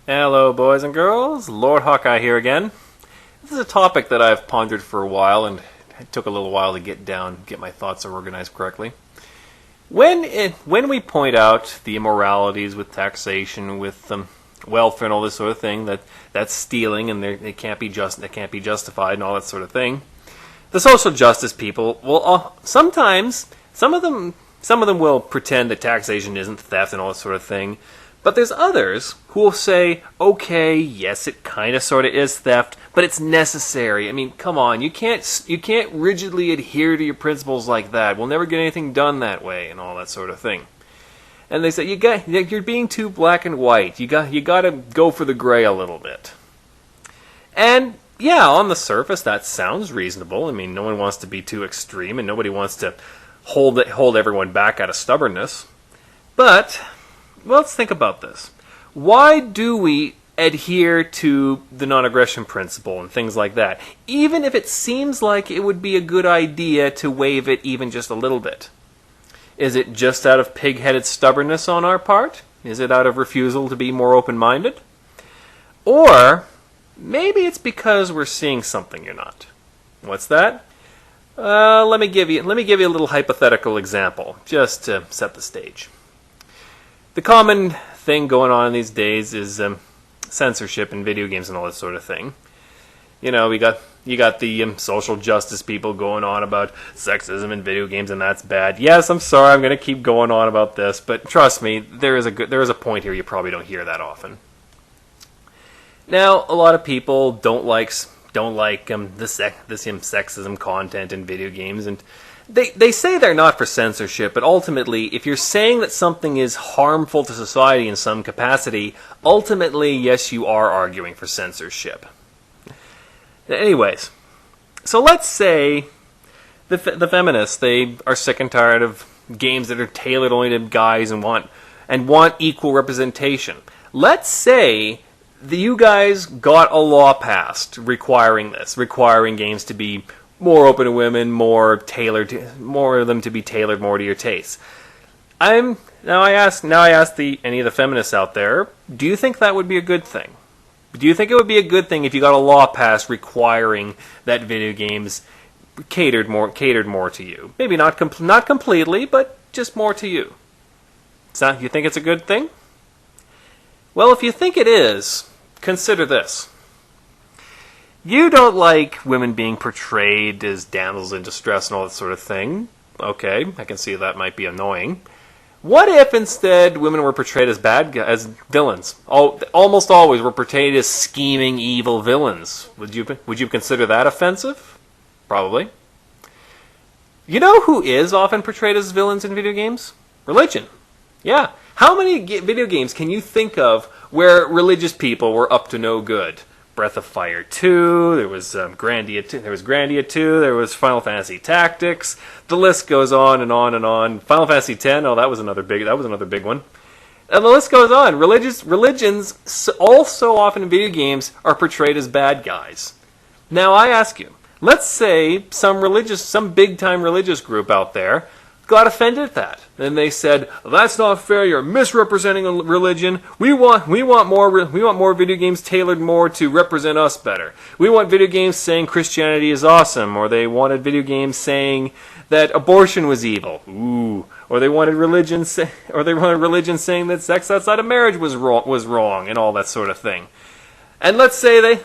Hello, boys and girls. Lord Hawkeye here again. This is a topic that I've pondered for a while, and it took a little while to get my thoughts organized correctly. When we point out the immoralities with taxation, with welfare and all this sort of thing, that's stealing and it can't be justified and all that sort of thing, the social justice people will sometimes some of them will pretend that taxation isn't theft and all that sort of thing. But there's others who will say, okay, yes, it kind of sort of is theft, but it's necessary. I mean, come on, you can't rigidly adhere to your principles like that. We'll never get anything done that way, and all that sort of thing. And they say you're being too black and white. You got to go for the gray a little bit. And yeah, on the surface that sounds reasonable. I mean, no one wants to be too extreme, and nobody wants to hold everyone back out of stubbornness. But well, let's think about this. Why do we adhere to the non-aggression principle and things like that, even if it seems like it would be a good idea to waive it even just a little bit? Is it just out of pig-headed stubbornness on our part? Is it out of refusal to be more open-minded? Or maybe it's because we're seeing something you're not. What's that? Let me give you a little hypothetical example, just to set the stage. The common thing going on these days is censorship in video games and all that sort of thing. You know, you got the social justice people going on about sexism in video games, and that's bad. Yes, I'm sorry, I'm going to keep going on about this, but trust me, there is a point here you probably don't hear that often. Now, a lot of people don't like this sexism content in video games, and They say they're not for censorship, but ultimately, if you're saying that something is harmful to society in some capacity, ultimately, yes, you are arguing for censorship. Anyways, so let's say the feminists, they are sick and tired of games that are tailored only to guys and want equal representation. Let's say that you guys got a law passed requiring games to be more open to women, more of them to be tailored more to your tastes. I ask any of the feminists out there, do you think that would be a good thing? Do you think it would be a good thing if you got a law passed requiring that video games catered more to you? Maybe not completely, but just more to you. You think it's a good thing? Well, if you think it is, consider this. You don't like women being portrayed as damsels in distress and all that sort of thing. Okay, I can see that might be annoying. What if instead women were portrayed as as villains? Almost always were portrayed as scheming, evil villains. Would you consider that offensive? Probably. You know who is often portrayed as villains in video games? Religion. Yeah. How many video games can you think of where religious people were up to no good? Breath of Fire 2, there was Grandia 2, there was Final Fantasy Tactics. The list goes on and on and on. Final Fantasy X, that was another big one. And the list goes on. Religions also often in video games are portrayed as bad guys. Now I ask you, let's say some big time religious group out there got offended at that. And they said, that's not fair, you're misrepresenting a religion. We want more video games tailored more to represent us better. We want video games saying Christianity is awesome, or they wanted video games saying that abortion was evil. Ooh. Or they wanted religion saying that sex outside of marriage was wrong and all that sort of thing. And let's say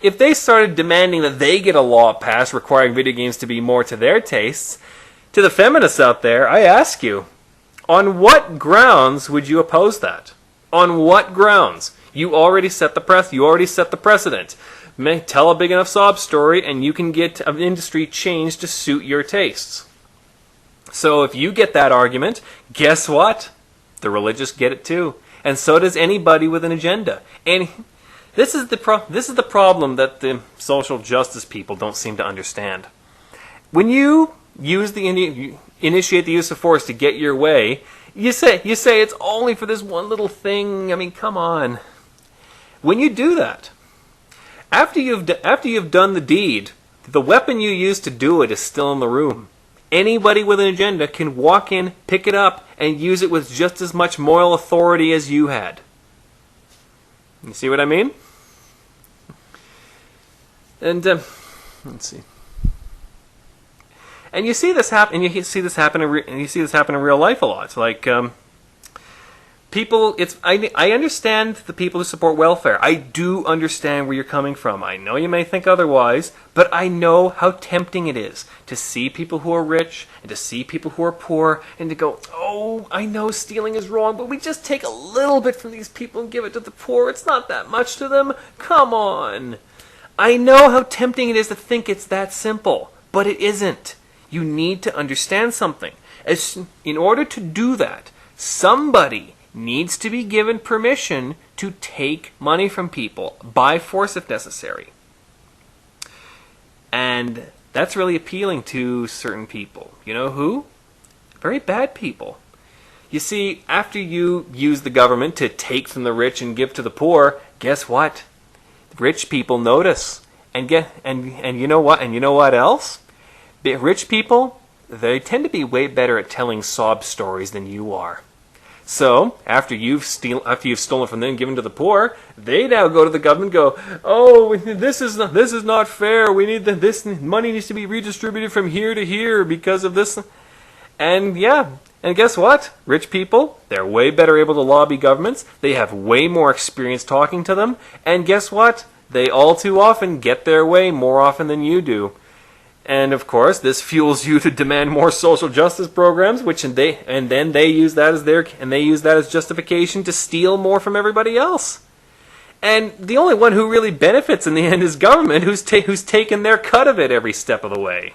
if they started demanding that they get a law passed requiring video games to be more to their tastes, to the feminists out there, I ask you, on what grounds would you oppose that? On what grounds? You already set the precedent. Tell a big enough sob story and you can get an industry changed to suit your tastes. So if you get that argument, guess what? The religious get it too. And so does anybody with an agenda. And this is the problem that the social justice people don't seem to understand. When you initiate the use of force to get your way, you say it's only for this one little thing. I mean, come on. When you do that, after you've done the deed, the weapon you used to do it is still in the room. Anybody with an agenda can walk in, pick it up, and use it with just as much moral authority as you had. You see what I mean? And let's see. And you see this happen. And you see this happen. And you see this happen in real life a lot. Like people. I understand the people who support welfare. I do understand where you're coming from. I know you may think otherwise, but I know how tempting it is to see people who are rich and to see people who are poor, and to go, "Oh, I know stealing is wrong, but we just take a little bit from these people and give it to the poor. It's not that much to them. Come on." I know how tempting it is to think it's that simple, but it isn't. You need to understand something. In order to do that, somebody needs to be given permission to take money from people, by force if necessary. And that's really appealing to certain people. You know who? Very bad people. You see, after you use the government to take from the rich and give to the poor, guess what? Rich people notice. And you know what? And you know what else? Rich people, they tend to be way better at telling sob stories than you are. So, after you've stolen from them and given to the poor, they now go to the government and go, "Oh, this is not fair. We need this money needs to be redistributed from here to here because of this." And yeah, and guess what? Rich people, they're way better able to lobby governments. They have way more experience talking to them. And guess what? They all too often get their way more often than you do. And of course, this fuels you to demand more social justice programs, then they use that as justification to steal more from everybody else. And the only one who really benefits in the end is government, who's taken their cut of it every step of the way.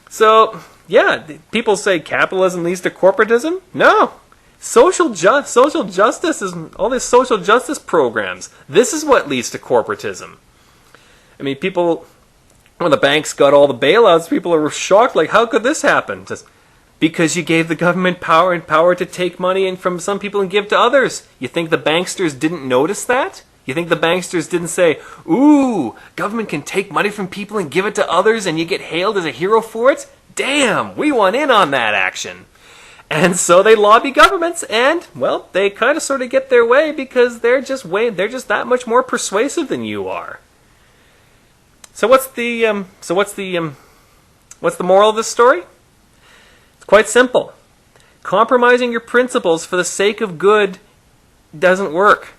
So, yeah, people say capitalism leads to corporatism. No. Social justice is all these social justice programs. This is what leads to corporatism. I mean, when the banks got all the bailouts, people were shocked, like, how could this happen? Just because you gave the government power to take money from some people and give to others. You think the banksters didn't notice that? You think the banksters didn't say, "Ooh, government can take money from people and give it to others and you get hailed as a hero for it? Damn, we want in on that action." And so they lobby governments, and well, they kind of sort of get their way because they're just that much more persuasive than you are. So what's the moral of this story? It's quite simple. Compromising your principles for the sake of good doesn't work.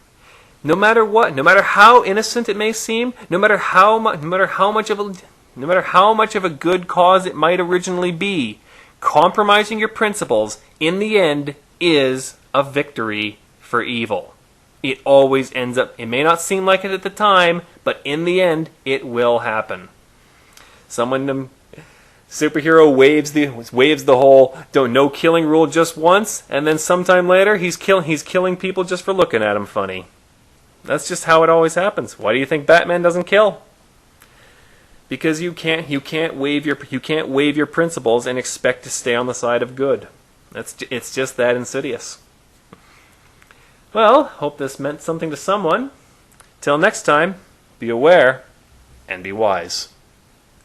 No matter what, no matter how innocent it may seem, no matter how much of a good cause it might originally be, compromising your principles in the end is a victory for evil. It always ends up, it may not seem like it at the time, but in the end, it will happen. Superhero waves the whole no killing rule just once, and then sometime later he's killing people just for looking at him funny. That's just how it always happens. Why do you think Batman doesn't kill? Because you can't waive your principles and expect to stay on the side of good. It's just that insidious. Well, hope this meant something to someone. Till next time, be aware and be wise.